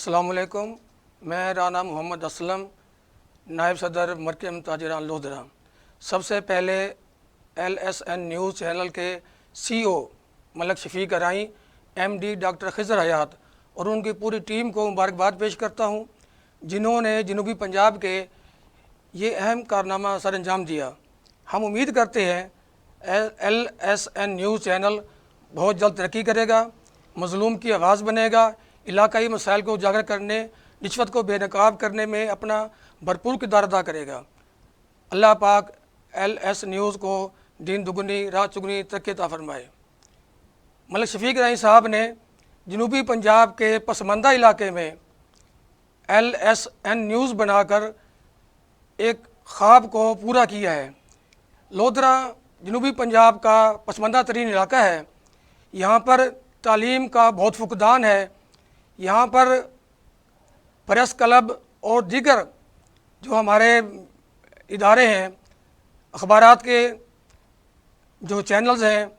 अस्सलाम वालेकुम। मैं राना मोहम्मद असलम, नायब सदर मरकज़ ताजरान लोधरा। सबसे पहले LSN न्यूज़ चैनल के CEO मलक शफीक अराई, MD डॉक्टर खिज़र हयात और उनकी पूरी टीम को मुबारकबाद पेश करता हूँ, जिन्होंने जनूबी पंजाब के ये अहम कारनामा सर अंजाम दिया। हम उम्मीद करते हैं LSN न्यूज़ चैनल बहुत जल्द तरक्की करेगा, मज़लूम की आवाज़ बनेगा, इलाकाई मसाइल को उजागर करने, रिश्वत को बेनकाब करने में अपना भरपूर किरदार अदा करेगा। अल्लाह पाक LS न्यूज़ को दिन दुगनी रात चुगनी तरक्की अता फरमाए। मलक शफीक अराई साहब ने जनूबी पंजाब के पसमानदा इलाके में LSN न्यूज़ बनाकर एक ख्वाब को पूरा किया है। लोधरा जनूबी पंजाब का पसमानदा तरीन इलाका है। यहाँ पर तालीम का बहुत फुकदान है। यहाँ पर प्रेस क्लब और दीगर जो हमारे इदारे हैं, अखबारात के जो चैनल्स हैं,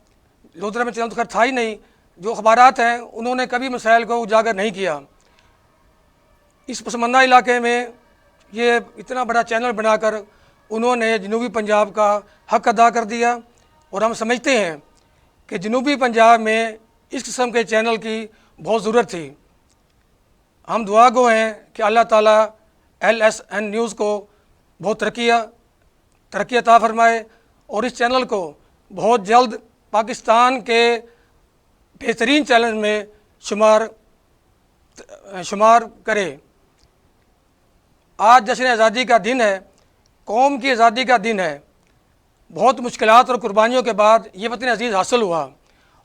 लोधरा में चैनल तो खैर था ही नहीं, जो अखबारात हैं उन्होंने कभी मसाइल को उजागर नहीं किया। इस पसमानदा इलाके में ये इतना बड़ा चैनल बनाकर उन्होंने जनूबी पंजाब का हक अदा कर दिया और हम समझते हैं कि जनूबी पंजाब में इस किस्म के चैनल की बहुत ज़रूरत थी। हम दुआ गो हैं कि अल्लाह ताला LSN न्यूज़ को बहुत तरक्की अता फरमाए और इस चैनल को बहुत जल्द पाकिस्तान के बेहतरीन चैनल में शुमार करे। आज जश्न आज़ादी का दिन है, कौम की आज़ादी का दिन है। बहुत मुश्किलात और कुर्बानियों के बाद ये वतन अज़ीज़ हासिल हुआ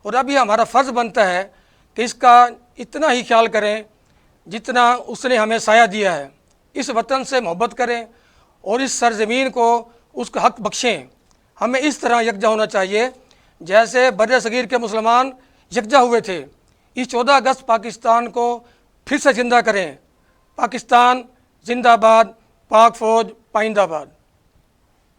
और अब ये हमारा फ़र्ज़ बनता है कि इसका इतना ही ख्याल करें जितना उसने हमें साया दिया है। इस वतन से मोहब्बत करें और इस सरज़मीन को उसका हक़ बख्शें। हमें इस तरह यकजा होना चाहिए जैसे बर्र सगीर के मुसलमान यकजा हुए थे। इस 14 अगस्त पाकिस्तान को फिर से ज़िंदा करें। पाकिस्तान जिंदाबाद, पाक फ़ौज पाइंदाबाद।